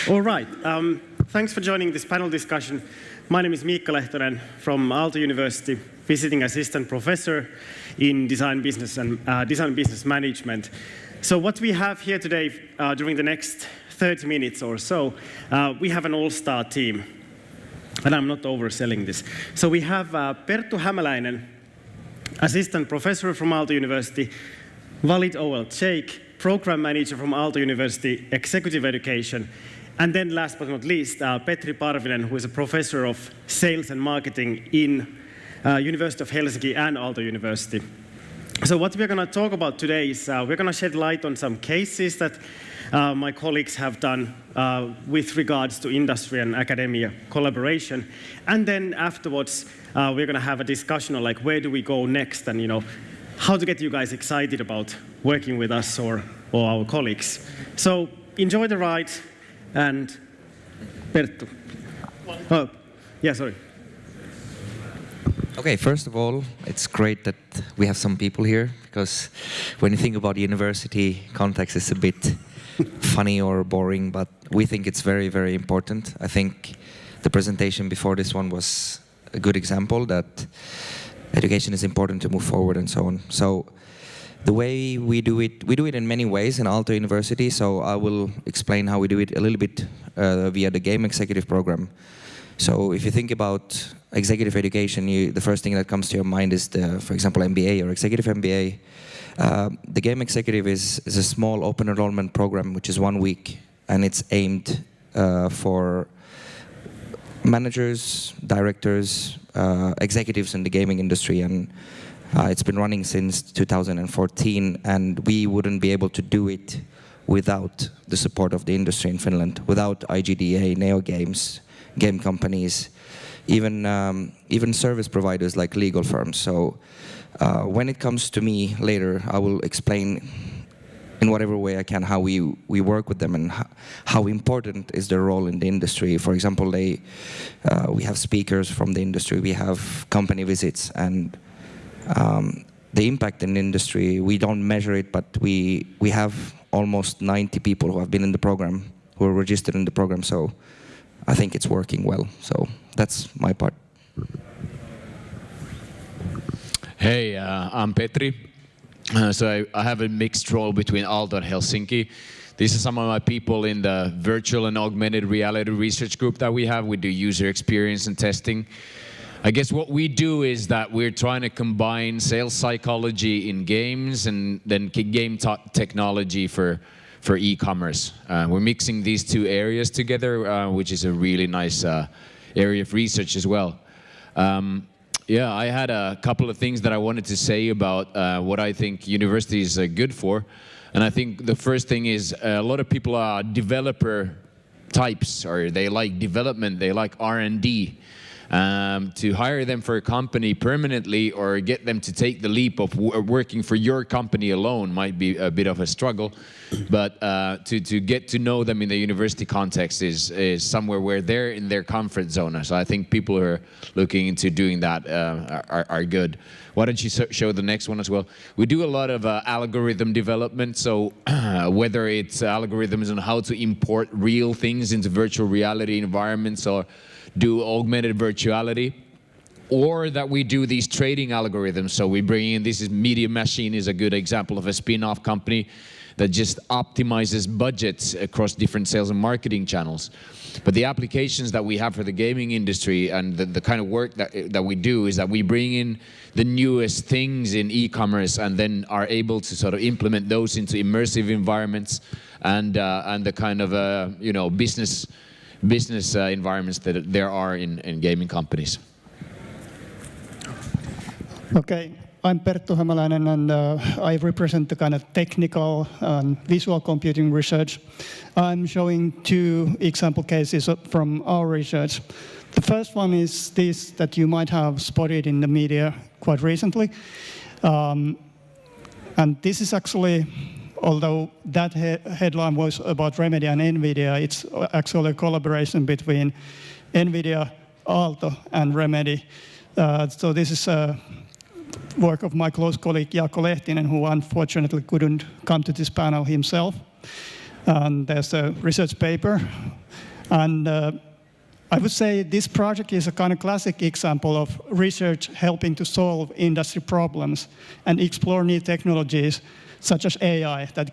All right. Thanks for joining this panel discussion. My name is Miikka Lehtonen from Aalto University, visiting assistant professor in design business and design business management. So what we have here today, during the next 30 minutes or so, we have an all-star team. And I'm not overselling this. So we have Perttu Hämäläinen, assistant professor from Aalto University, Walid O.L. Sheikh, program manager from Aalto University, executive education, and then last but not least, Petri Parvinen, who is a professor of sales and marketing in University of Helsinki and Aalto University. So what we're going to talk about today is we're going to shed light on some cases that my colleagues have done with regards to industry and academia collaboration. And then afterwards, we're going to have a discussion on like where do we go next and how to get you guys excited about working with us or our colleagues. So enjoy the ride. And Perttu. Oh, yeah, sorry. Okay, first of all, it's great that we have some people here, because when you think about university context, it's a bit funny or boring, but we think it's very, very important. I think the presentation before this one was a good example that education is important to move forward and so on. So the way we do it in many ways in Aalto University, so I will explain how we do it a little bit via the game executive program. So if you think about executive education, the first thing that comes to your mind is for example, MBA or executive MBA. The game executive is a small open enrollment program, which is 1 week, and it's aimed for managers, directors, executives in the gaming industry, and it's been running since 2014, and we wouldn't be able to do it without the support of the industry in Finland, without IGDA, Neo Games, game companies, even service providers like legal firms. So when it comes to me later, I will explain in whatever way I can how we work with them and how important is their role in the industry. For example, we have speakers from the industry, we have company visits, and the impact in the industry, we don't measure it, but we have almost 90 people who have been in the program, who are registered in the program, so I think it's working well. So that's my part. Hey, I'm Petri. So I have a mixed role between Aalto and Helsinki. These are some of my people in the virtual and augmented reality research group that we have. We do user experience and testing. I guess what we do is that we're trying to combine sales psychology in games and then game technology for e-commerce. We're mixing these two areas together, which is a really nice area of research as well. Yeah, I had a couple of things that I wanted to say about what I think university is good for. And I think the first thing is a lot of people are developer types, or they like development, they like R&D. To hire them for a company permanently or get them to take the leap of working for your company alone might be a bit of a struggle. But to get to know them in the university context is somewhere where they're in their comfort zone. So I think people who are looking into doing that are good. Why don't you show the next one as well? We do a lot of algorithm development. So whether it's algorithms on how to import real things into virtual reality environments or do augmented virtuality, or that we do these trading algorithms. So we bring in, this is Media Machine is a good example of a spin-off company that just optimizes budgets across different sales and marketing channels. But the applications that we have for the gaming industry and the kind of work that we do is that we bring in the newest things in e-commerce and then are able to sort of implement those into immersive environments and the kind of business environments that there are in gaming companies. Okay, I'm Perttu Hämäläinen, and I represent the kind of technical and visual computing research. I'm showing 2 example cases from our research. The first one is this that you might have spotted in the media quite recently. And this is actually, although that headline was about Remedy and NVIDIA, it's actually a collaboration between NVIDIA, Aalto, and Remedy. So this is a work of my close colleague Jaakko Lehtinen, who unfortunately couldn't come to this panel himself. And there's a research paper And I would say this project is a kind of classic example of research helping to solve industry problems and explore new technologies such as AI that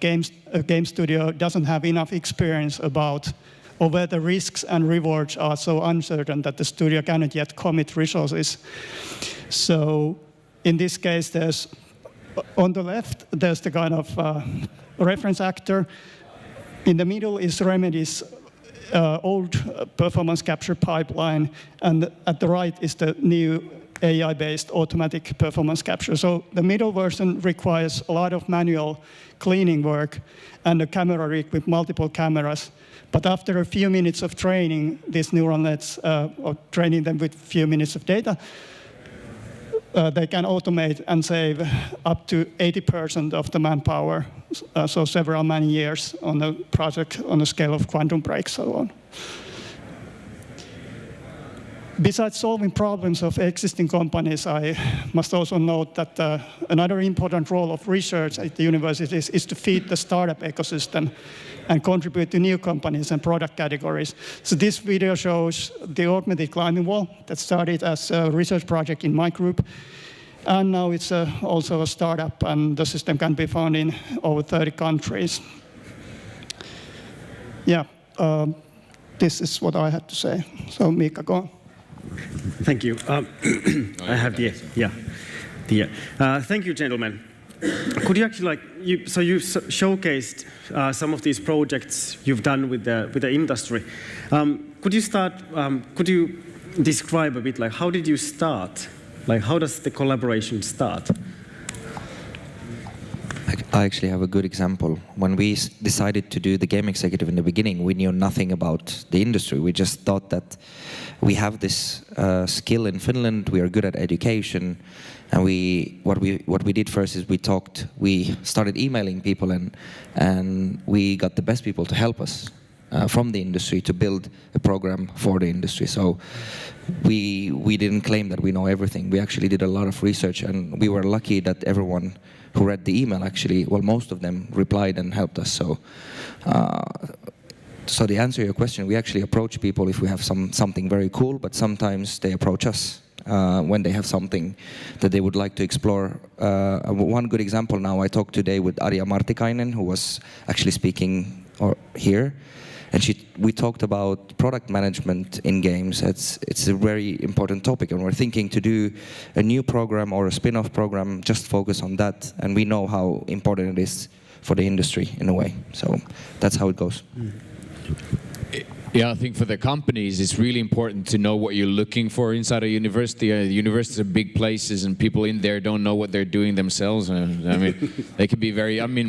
a game studio doesn't have enough experience about, or where the risks and rewards are so uncertain that the studio cannot yet commit resources. So in this case, there's on the left, there's the kind of reference actor. In the middle is Remedy's old performance capture pipeline, and at the right is the new AI-based automatic performance capture. So the middle version requires a lot of manual cleaning work and a camera rig with multiple cameras. But after a few minutes of training, these neural nets, or training them with a few minutes of data, they can automate and save up to 80% of the manpower, so several man years on the project on a scale of quantum breaks so on. Besides solving problems of existing companies, I must also note that another important role of research at the universities is to feed the startup ecosystem and contribute to new companies and product categories. So this video shows the augmented climbing wall that started as a research project in my group. And now it's also a startup, and the system can be found in over 30 countries. Yeah, this is what I had to say. So Mika, go on. Thank you. I have thank you, gentlemen. Could you actually, you showcased some of these projects you've done with the industry. Could you start? Could you describe a bit, how did you start? How does the collaboration start? I actually have a good example. When we decided to do the game executive in the beginning, we knew nothing about the industry. We just thought that we have this skill in Finland. We are good at education, and what we did first is we started emailing people, and we got the best people to help us from the industry to build a program for the industry. So we didn't claim that we know everything. We actually did a lot of research, and we were lucky that everyone who read the email actually, well, most of them replied and helped us. So to answer your question, we actually approach people if we have something very cool, but sometimes they approach us when they have something that they would like to explore. One good example now, I talked today with Arja Martikainen, who was actually speaking here, and we talked about product management in games. It's a very important topic, and we're thinking to do a new program or a spin-off program, just focus on that, and we know how important it is for the industry in a way. So that's how it goes. Yeah, I think for the companies, it's really important to know what you're looking for inside a university. Universities are big places, and people in there don't know what they're doing themselves. I mean, they can be very. I mean,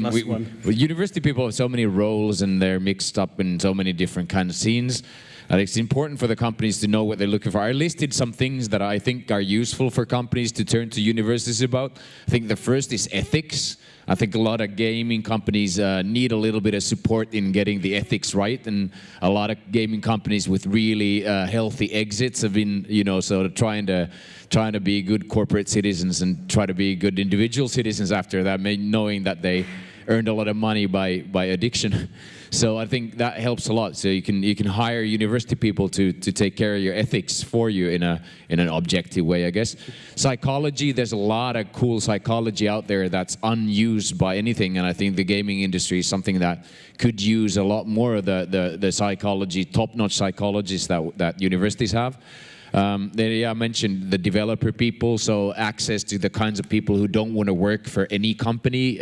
university people have so many roles, and they're mixed up in so many different kind of scenes. It's important for the companies to know what they're looking for. I listed some things that I think are useful for companies to turn to universities about. I think the first is ethics. I think a lot of gaming companies need a little bit of support in getting the ethics right, and a lot of gaming companies with really healthy exits have been, sort of trying to be good corporate citizens and try to be good individual citizens after that, knowing that they earned a lot of money by addiction. So I think that helps a lot. So you can hire university people to take care of your ethics for you in an objective way, I guess. Psychology, there's a lot of cool psychology out there that's unused by anything, and I think the gaming industry is something that could use a lot more of the psychology, top-notch psychologists that universities have. I mentioned the developer people, so access to the kinds of people who don't want to work for any company,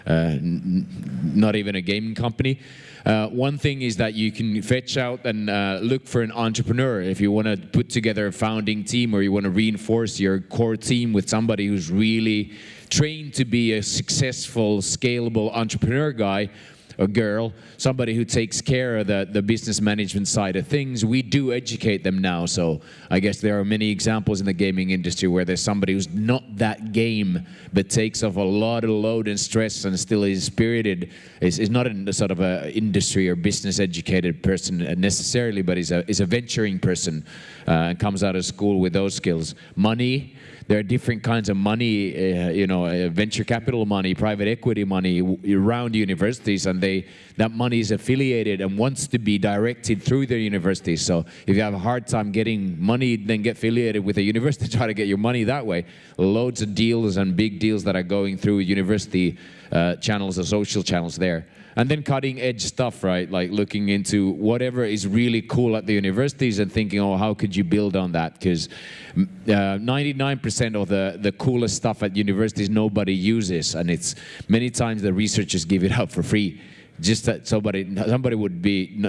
not even a gaming company. One thing is that you can fetch out and look for an entrepreneur. If you want to put together a founding team, or you want to reinforce your core team with somebody who's really trained to be a successful, scalable entrepreneur guy, a girl, somebody who takes care of the business management side of things. We do educate them now, so I guess there are many examples in the gaming industry where there's somebody who's not that game, but takes off a lot of load and stress and still is spirited, is not a sort of a industry or business educated person necessarily, but is a venturing person and comes out of school with those skills. Money, there are different kinds of money, venture capital money, private equity money around universities, and that money is affiliated and wants to be directed through the universities. So if you have a hard time getting money, then get affiliated with a university, try to get your money that way. Loads of deals and big deals that are going through university channels or social channels there. And then cutting edge stuff, right? Like looking into whatever is really cool at the universities and thinking, oh, how could you build on that? Because 99% of the coolest stuff at universities nobody uses, and it's many times the researchers give it out for free. Just that somebody would be,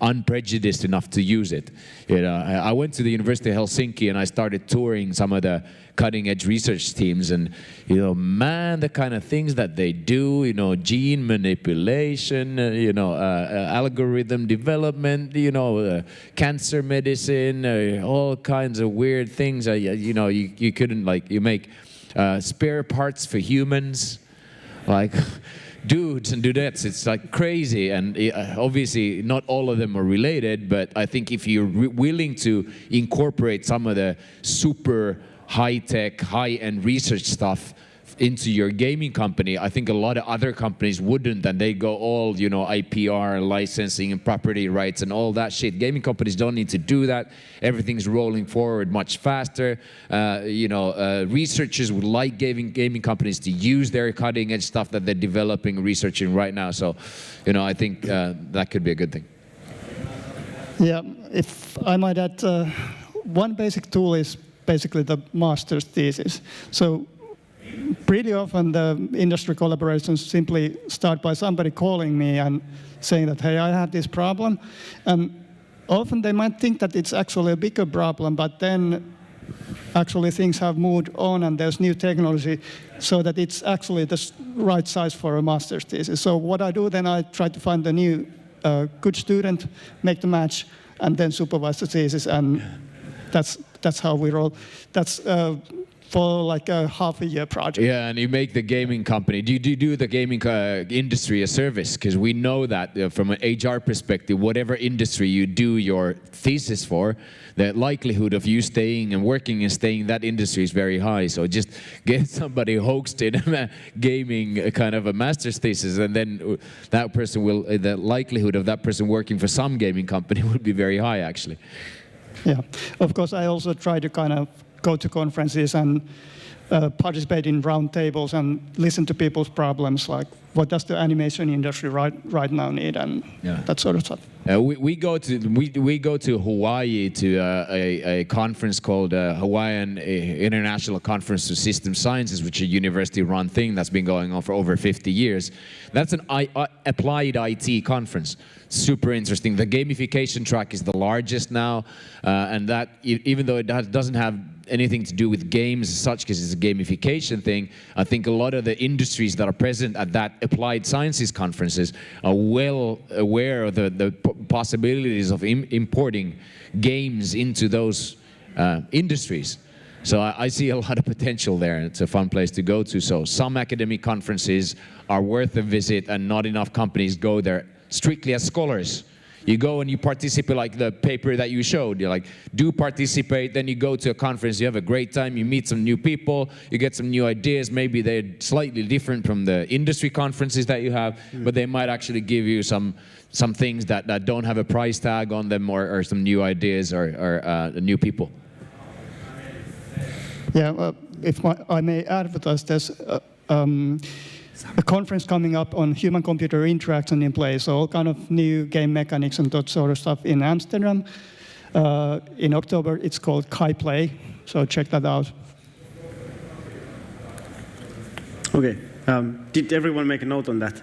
unprejudiced enough to use it. I went to the University of Helsinki and I started touring some of the cutting-edge research teams, and man, the kind of things that they do, gene manipulation, algorithm development, cancer medicine, all kinds of weird things. You couldn't you make spare parts for humans, like. Dudes and dudettes, it's like crazy, and obviously not all of them are related, but I think if you're willing to incorporate some of the super high-tech, high-end research stuff into your gaming company, I think a lot of other companies wouldn't, and they go all, IPR, licensing and property rights and all that shit. Gaming companies don't need to do that. Everything's rolling forward much faster. Researchers would like gaming companies to use their cutting edge stuff that they're developing, researching right now. So, I think that could be a good thing. Yeah, if I might add, one basic tool is basically the master's thesis. So pretty often the industry collaborations simply start by somebody calling me and saying that, hey, I have this problem. And often they might think that it's actually a bigger problem, but then actually things have moved on and there's new technology so that it's actually the right size for a master's thesis. So what I do then, I try to find a new good student, make the match, and then supervise the thesis, and that's how we roll. That's for like a half-a-year project. Yeah, and you make the gaming company. Do you do the gaming industry a service? Because we know that from an HR perspective, whatever industry you do your thesis for, the likelihood of you staying and working and staying in that industry is very high. So just get somebody hoaxed in a gaming kind of a master's thesis, and then that person will, the likelihood of that person working for some gaming company would be very high, actually. Yeah, of course, I also try to kind of go to conferences and participate in round tables and listen to people's problems, like what does the animation industry right now need, and that sort of stuff. We go to Hawaii to a conference called Hawaiian International Conference of System Sciences, which is a university-run thing that's been going on for over 50 years. That's an applied IT conference. Super interesting. The gamification track is the largest now, and that even though it doesn't have anything to do with games as such, because it's a gamification thing, I think a lot of the industries that are present at that applied sciences conferences are well aware of the possibilities of importing games into those industries. So I see a lot of potential there. It's a fun place to go to. So some academic conferences are worth a visit, and not enough companies go there strictly as scholars. You go and you participate, like the paper that you showed. You do participate, then you go to a conference, you have a great time, you meet some new people, you get some new ideas. Maybe they're slightly different from the industry conferences that you have, but they might actually give you some things that don't have a price tag on them, or some new ideas, or new people. Yeah, if I may advertise, there's a conference coming up on human-computer interaction in play, so all kind of new game mechanics and that sort of stuff in Amsterdam. In October, it's called Kai Play, so check that out. Okay, did everyone make a note on that?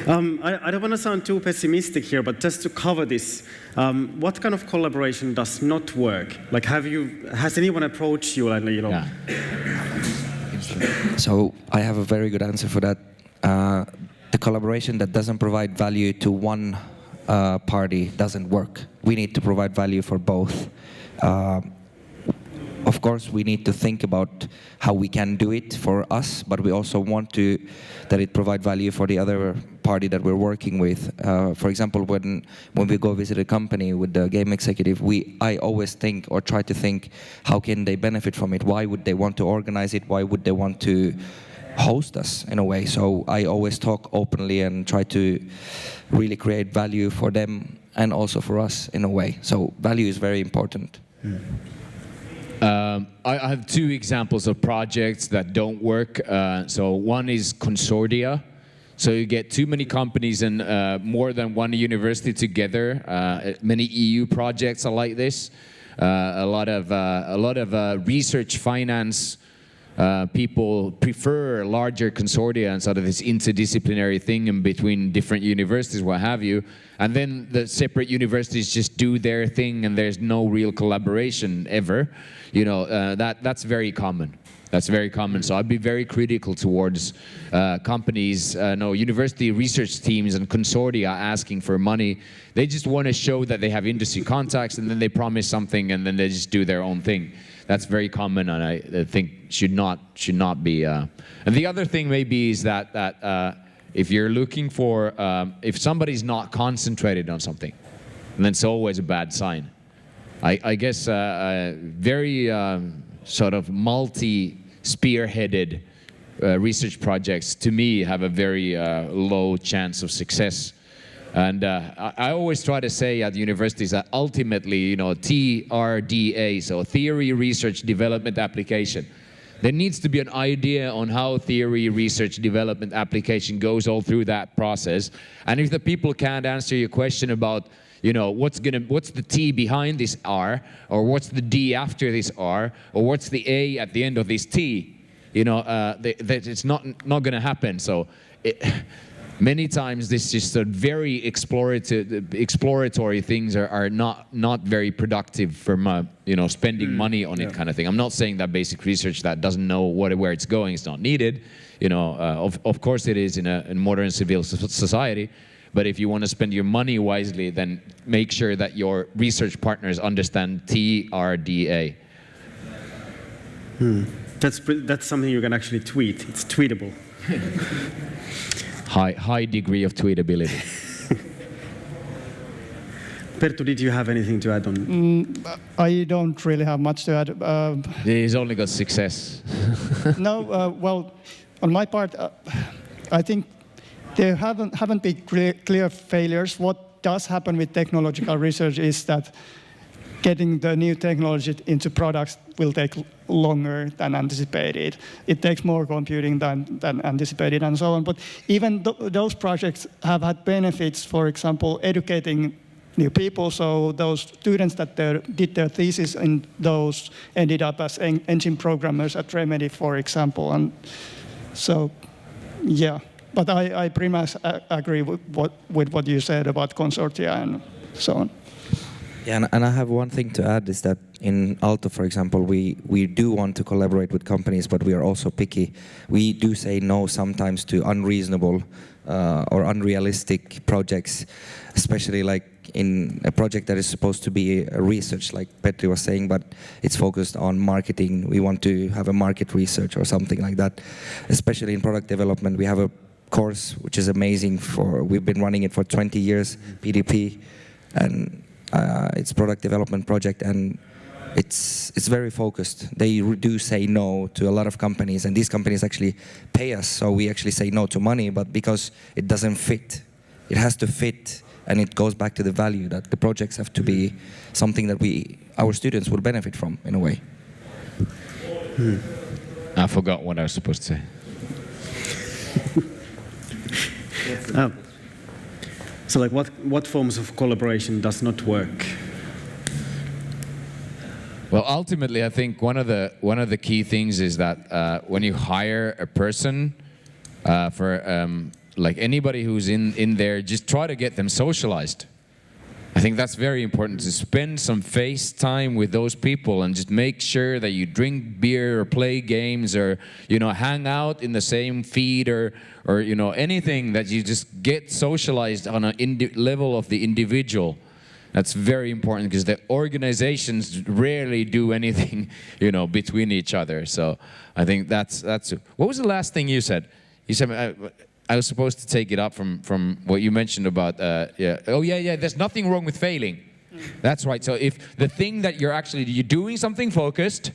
I don't want to sound too pessimistic here, but just to cover this, what kind of collaboration does not work? Like, has anyone approached you, and Yeah. So I have a very good answer for that. The collaboration that doesn't provide value to one party doesn't work. We need to provide value for both. Of of course, we need to think about how we can do it for us, but we also want that it provide value for the other party that we're working with. For example, when we go visit a company with the game executive, I always think or try to think, how can they benefit from it? Why would they want to organize it? Why would they want to host us in a way? So I always talk openly and try to really create value for them and also for us in a way. So value is very important. I have two examples of projects that don't work. So one is consortia. So you get too many companies and more than one university together. Many EU projects are like this. A lot of research finance people prefer larger consortia and sort of this interdisciplinary thing in between different universities, what have you. And then the separate universities just do their thing and there's no real collaboration ever. You know, that's very common. That's very common. So I'd be very critical towards companies, university research teams and consortia asking for money. They just want to show that they have industry contacts and then they promise something and then they just do their own thing. That's very common, and I think should not be. And the other thing maybe is that if you're looking for, if somebody's not concentrated on something, then it's always a bad sign. I guess very sort of multi-spearheaded research projects, to me, have a very low chance of success. And I always try to say at universities that ultimately, TRDA, so theory, research, development, application. There needs to be an idea on how theory, research, development, application goes all through that process. And if the people can't answer your question about, what's the T behind this R, or what's the D after this R, or what's the A at the end of this T, it's not going to happen. So. Many times this just very exploratory things are not very productive from spending money on it kind of thing. I'm not saying that basic research that doesn't know where it's going is not needed. Of course it is in a modern civil society. But if you want to spend your money wisely, then make sure that your research partners understand TRDA. That's something you can actually tweet. It's tweetable. High degree of tweetability. Perttu, did you have anything to add on? I don't really have much to add. He's only got success. No, well, on my part, I think there haven't been clear failures. What does happen with technological research is that getting the new technology into products will take longer than anticipated. It takes more computing than anticipated and so on. But even those projects have had benefits, for example, educating new people. So those students that did their thesis in those ended up as engine programmers at Remedy, for example. And so, yeah. But I pretty much agree with what you said about consortia and so on. Yeah, and I have one thing to add is that in Aalto, for example, we do want to collaborate with companies, but we are also picky. We do say no sometimes to unreasonable or unrealistic projects, especially like in a project that is supposed to be a research, like Petri was saying, but it's focused on marketing. We want to have a market research or something like that. Especially in product development, we have a course which is amazing. We've been running it for 20 years, PDP, and it's product development project, and it's very focused. They do say no to a lot of companies, and these companies actually pay us, so we actually say no to money, but because it doesn't fit. It has to fit, and it goes back to the value that the projects have to be something that our students will benefit from, in a way. I forgot what I was supposed to say. So, like, what forms of collaboration does not work? Well, ultimately, I think one of the key things is that when you hire a person like anybody who's in there, just try to get them socialized. I think that's very important, to spend some face time with those people and just make sure that you drink beer or play games or hang out in the same feed or anything, that you just get socialized on a level of the individual. That's very important because the organizations rarely do anything, between each other. So I think that's. What was the last thing you said? You said I was supposed to take it up from what you mentioned about. Yeah. There's nothing wrong with failing. That's right. So if the thing that you're doing something focused,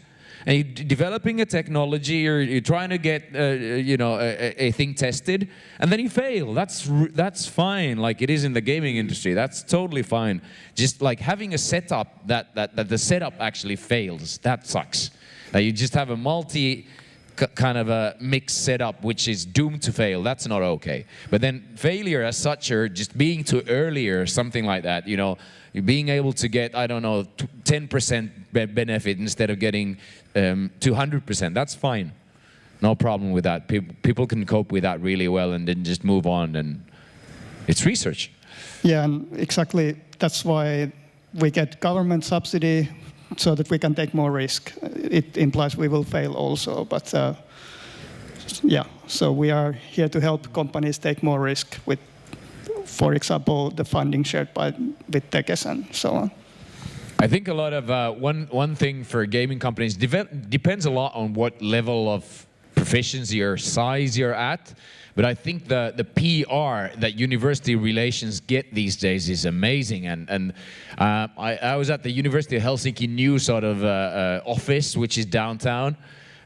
and you're developing a technology, or you're trying to get a thing tested, and then you fail. That's fine, like it is in the gaming industry. That's totally fine. Just like having a setup that the setup actually fails, that sucks. That you just have a kind of a mixed setup which is doomed to fail. That's not okay. But then failure as such, or just being too early or something like that, being able to get, 10% benefit instead of getting 200%, that's fine. No problem with that. People can cope with that really well and then just move on, and it's research. Yeah, and exactly that's why we get government subsidy, so that we can take more risk. It implies we will fail also, but so we are here to help companies take more risk with, for example, the funding shared with Tekes and so on. I think a lot of one thing for gaming companies depends a lot on what level of proficiency or size you're at. But I think the PR that university relations get these days is amazing. And I was at the University of Helsinki new sort of office, which is downtown.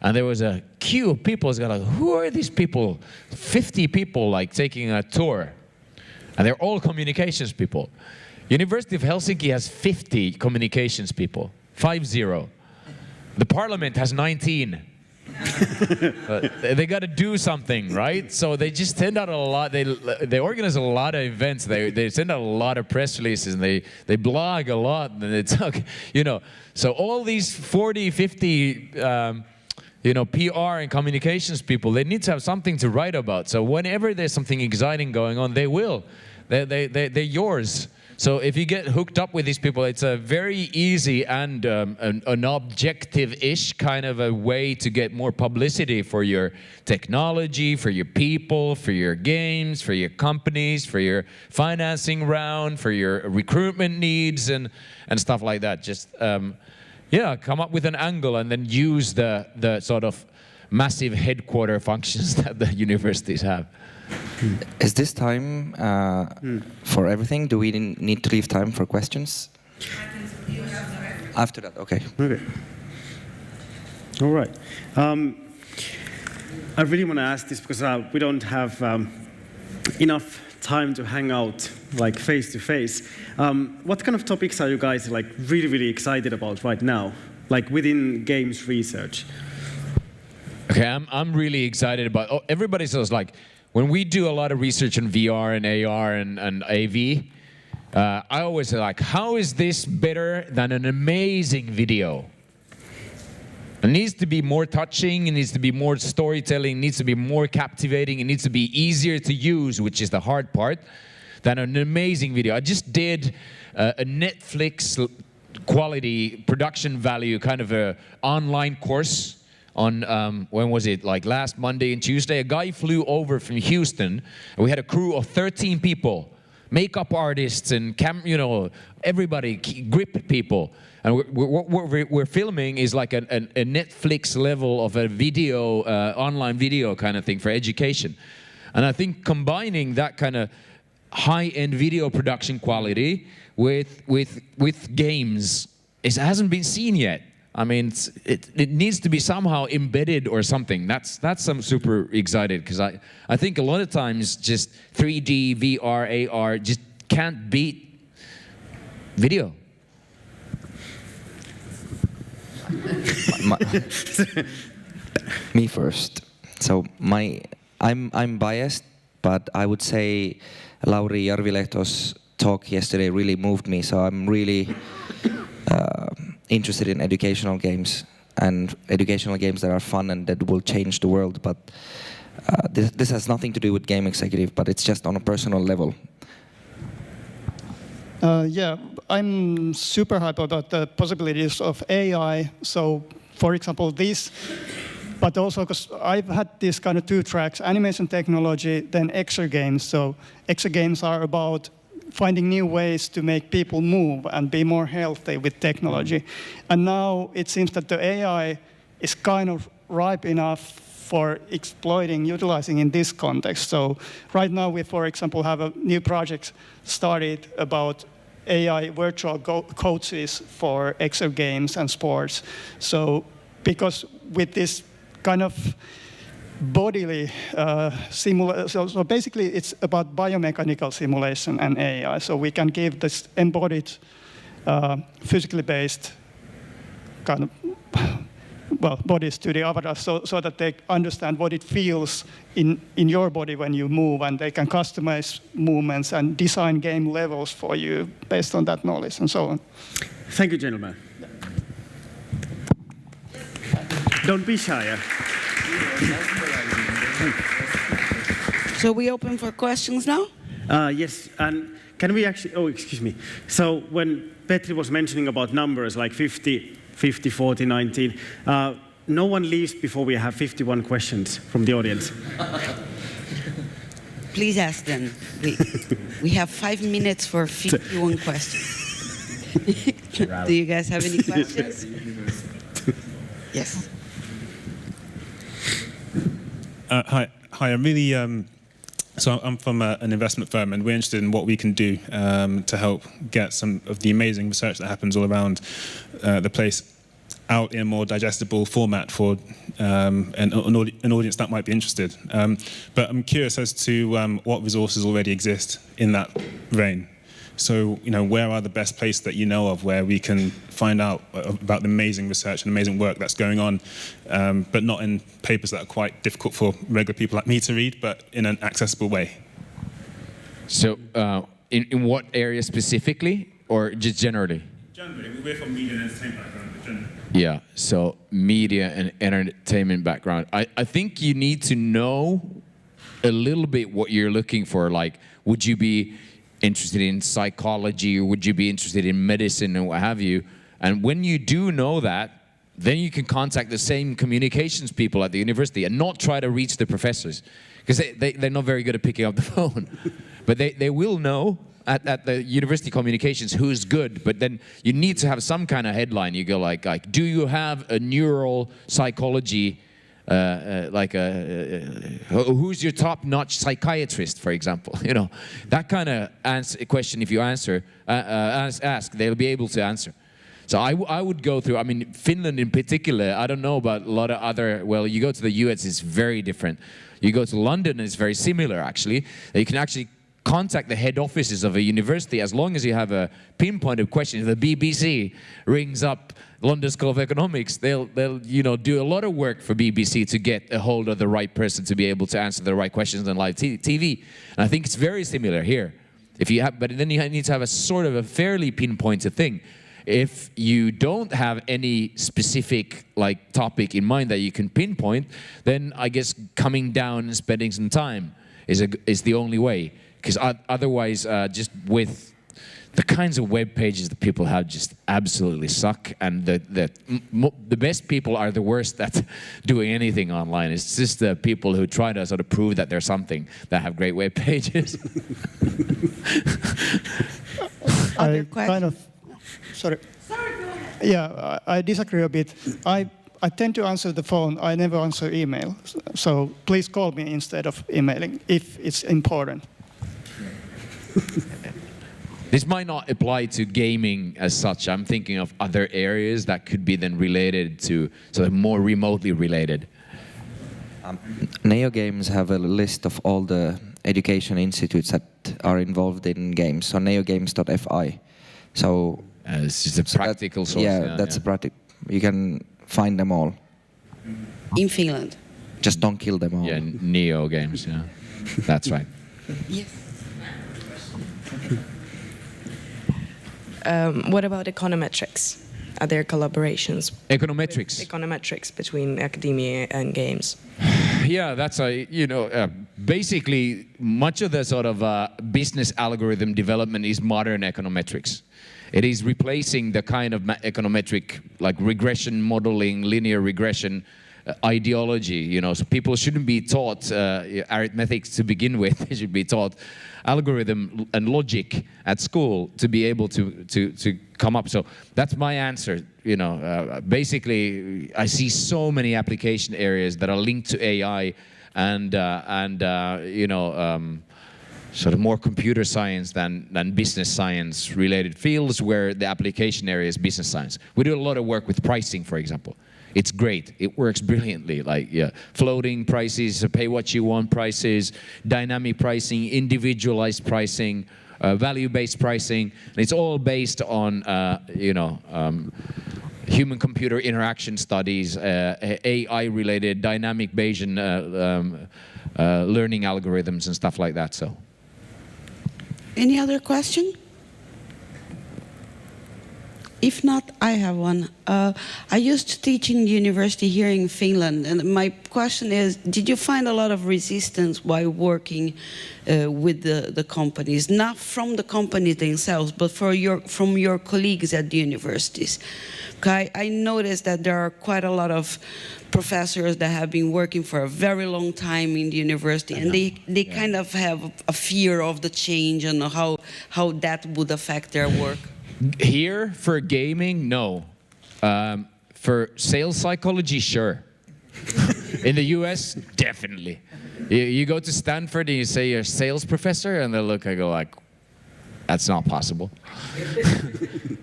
And there was a queue of people. I was like, who are these people? 50 people like taking a tour. And they're all communications people. University of Helsinki has 50 communications people, 50. The parliament has 19. They got to do something, right? So they just send out a lot. They organize a lot of events. They send out a lot of press releases, and they blog a lot, and they talk, So all these 40, 50, PR and communications people, they need to have something to write about. So whenever there's something exciting going on, they will. They're yours. So if you get hooked up with these people, it's a very easy and an objective-ish kind of a way to get more publicity for your technology, for your people, for your games, for your companies, for your financing round, for your recruitment needs and stuff like that. Just, come up with an angle and then use the sort of massive headquarter functions that the universities have. Is this time for everything? Do we need to leave time for questions? After that, okay. Okay. All right. I really want to ask this because we don't have enough time to hang out like face to face. What kind of topics are you guys like really, really excited about right now, like within games research? Okay, I'm really excited about. Everybody says like. When we do a lot of research on VR and AR and AV, I always say like, how is this better than an amazing video? It needs to be more touching, it needs to be more storytelling, it needs to be more captivating, it needs to be easier to use, which is the hard part, than an amazing video. I just did a Netflix quality production value kind of a online course on, when was it, like last Monday and Tuesday. A guy flew over from Houston, and we had a crew of 13 people, makeup artists and everybody, grip people. And what we're filming is like a Netflix level of a video, online video kind of thing for education. And I think combining that kind of high-end video production quality with games, it hasn't been seen yet. I mean, it needs to be somehow embedded or something. That's I'm super excited because I think a lot of times just 3D, VR, AR just can't beat video. Me first. So I'm biased, but I would say Lauri Järvilehto's talk yesterday really moved me. So I'm really interested in educational games and educational games that are fun and that will change the world. But this has nothing to do with Game Executive, but it's just on a personal level. Yeah, I'm super hyped about the possibilities of AI. So, for example, this, but also because I've had this kind of two tracks, animation technology, then exergames. So exergames are about finding new ways to make people move and be more healthy with technology. And now it seems that the AI is kind of ripe enough for exploiting, utilizing in this context. So right now we, for example, have a new project started about AI virtual coaches for exer games and sports. So because with this kind of bodily simulation, so basically it's about biomechanical simulation and AI. So we can give this embodied, physically based kind of bodies to the avatars so that they understand what it feels in your body when you move, and they can customize movements and design game levels for you based on that knowledge and so on. Thank you, gentlemen. Don't be shy. So we open for questions now? Yes, and can we actually, oh, excuse me. So when Petri was mentioning about numbers like 50, 40, 19, no one leaves before we have 51 questions from the audience. Please ask them. We have 5 minutes for 51 questions. Do you guys have any questions? Yes. Hi. I'm really. So I'm from an investment firm, and we're interested in what we can do to help get some of the amazing research that happens all around the place out in a more digestible format for an audience that might be interested. But I'm curious as to what resources already exist in that vein. So, where are the best places that you know of where we can find out about the amazing research and amazing work that's going on, but not in papers that are quite difficult for regular people like me to read, but in an accessible way? So, in what area specifically, or just generally? Generally, we're from media and entertainment background, but generally. Yeah, so media and entertainment background. I think you need to know a little bit what you're looking for. Like, would you be interested in psychology, or would you be interested in medicine and what have you? And when you do know that, then you can contact the same communications people at the university and not try to reach the professors, because they're not very good at picking up the phone. But they will know at the university communications who's good, but then you need to have some kind of headline. You go like do you have a neural psychology, who's your top-notch psychiatrist, for example? That kind of question. If you ask, they'll be able to answer. So I would go through. I mean, Finland in particular. I don't know about a lot of other. Well, you go to the US, it's very different. You go to London, it's very similar actually. You can actually contact the head offices of a university as long as you have a pinpointed question. If the BBC rings up London School of Economics, they'll do a lot of work for BBC to get a hold of the right person to be able to answer the right questions on live TV. And I think it's very similar here. But then you need to have a sort of a fairly pinpointed thing. If you don't have any specific topic in mind that you can pinpoint, then I guess coming down and spending some time is the only way. Because otherwise, just with the kinds of web pages that people have, just absolutely suck. And the best people are the worst at doing anything online. It's just the people who try to sort of prove that they're something that have great web pages. Other questions? Sorry. Sorry, go ahead. Yeah, I disagree a bit. I tend to answer the phone. I never answer email. So please call me instead of emailing if it's important. This might not apply to gaming as such. I'm thinking of other areas that could be then related to, sort of more remotely related. Neo Games have a list of all the education institutes that are involved in games, so neogames.fi. So it's just a practical source. Yeah, that's a practical. You can find them all. In Finland? Just don't kill them all. Yeah, Neo Games, yeah. That's right. Yes. What about econometrics? Are there collaborations? Econometrics. Econometrics between academia and games. Yeah, that's basically much of the sort of business algorithm development is modern econometrics. It is replacing the kind of econometric, like regression modeling, linear regression ideology. You know, so people shouldn't be taught arithmetic to begin with. They should be taught algorithm and logic at school to be able to come up. So that's my answer. You know, basically, I see so many application areas that are linked to AI and you know, sort of more computer science than business science related fields where the application area is business science. We do a lot of work with pricing, for example. It's great. It works brilliantly. Like, yeah, floating prices, pay what you want prices, dynamic pricing, individualized pricing, value-based pricing. And it's all based on, you know, human-computer interaction studies, AI-related dynamic Bayesian learning algorithms and stuff like that. So. Any other question? If not, I have one. I used to teach in the university here in Finland, and my question is, did you find a lot of resistance while working with the companies? Not from the companies themselves, but from your colleagues at the universities? I noticed that there are quite a lot of professors that have been working for a very long time in the university, and they kind of have a fear of the change and how that would affect their work. Here, for gaming, no. For sales psychology, sure. In the US, definitely. You go to Stanford and you say you're a sales professor, and they look and go like, that's not possible.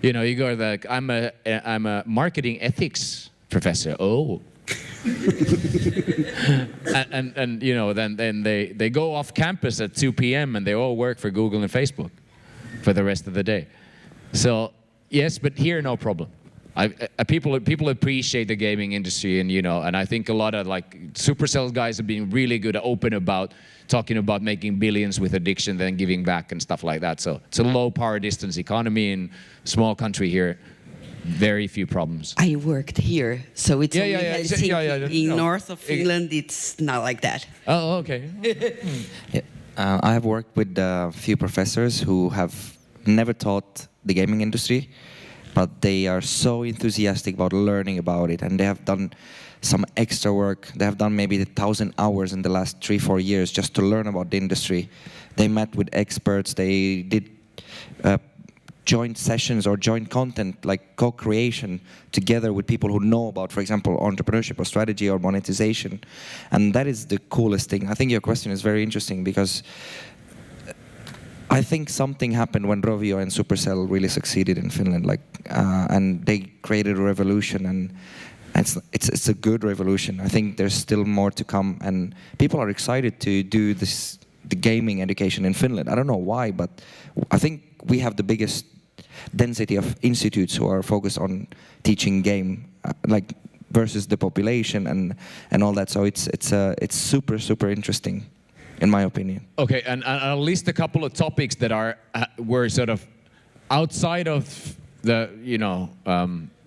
You know, you go like, I'm a marketing ethics professor. Oh. and you know, then they go off campus at 2 p.m. and they all work for Google and Facebook for the rest of the day. So yes, but here no problem. People appreciate the gaming industry, and you know, and I think a lot of like Supercell guys have been really good, open about talking about making billions with addiction, then giving back and stuff like that. So it's a low power distance economy in a small country here. Very few problems. I worked here, so it's only Helsinki. In north of Finland, it's not like that. Oh, okay. I have worked with a few professors who have never taught the gaming industry, but they are so enthusiastic about learning about it, and they have done some extra work. They have done maybe 1,000 hours in the last 3-4 years just to learn about the industry. They met with experts, they did joint sessions or joint content, like co-creation together with people who know about, for example, entrepreneurship or strategy or monetization. And that is the coolest thing. I think your question is very interesting because I think something happened when Rovio and Supercell really succeeded in Finland, like, and they created a revolution, and it's a good revolution. I think there's still more to come, and people are excited to do the gaming education in Finland. I don't know why, but I think we have the biggest density of institutes who are focused on teaching game, like versus the population and all that. So it's super interesting, in my opinion. Okay, and I'll list a couple of topics that were sort of outside of the, you know,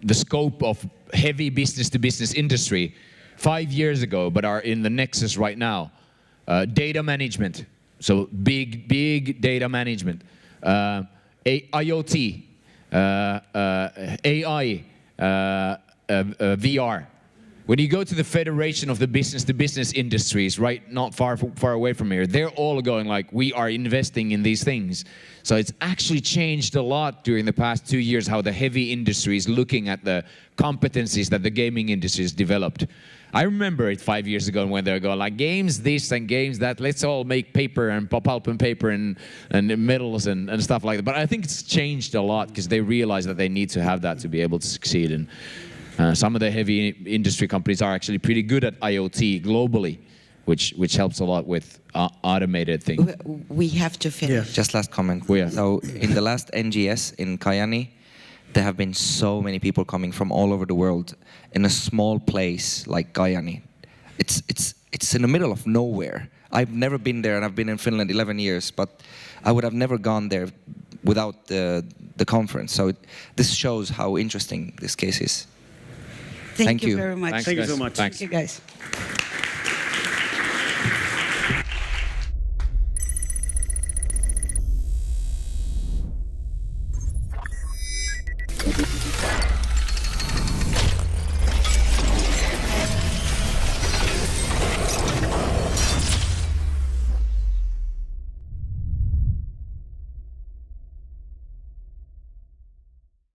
the scope of heavy business-to-business industry 5 years ago, but are in the nexus right now. Data management, so big data management. IoT, AI, VR. When you go to the Federation of the Business-to-Business Industries, right, not far away from here, they're all going like, we are investing in these things. So it's actually changed a lot during the past 2 years how the heavy industry is looking at the competencies that the gaming industry has developed. I remember it 5 years ago when they were going like, games this and games that, let's all make paper and pulp and paper and metals and stuff like that. But I think it's changed a lot because they realize that they need to have that to be able to succeed. And some of the heavy industry companies are actually pretty good at IoT globally, which helps a lot with automated things. We have to finish. Yeah. Just last comment. Oh, yeah. So in the last NGS in Kajaani, there have been so many people coming from all over the world in a small place like Kajaani. It's in the middle of nowhere. I've never been there, and I've been in Finland 11 years, but I would have never gone there without the conference. So this shows how interesting this case is. Thank you very much. Thanks, Thank you guys. so much. Thanks. Thank you, guys.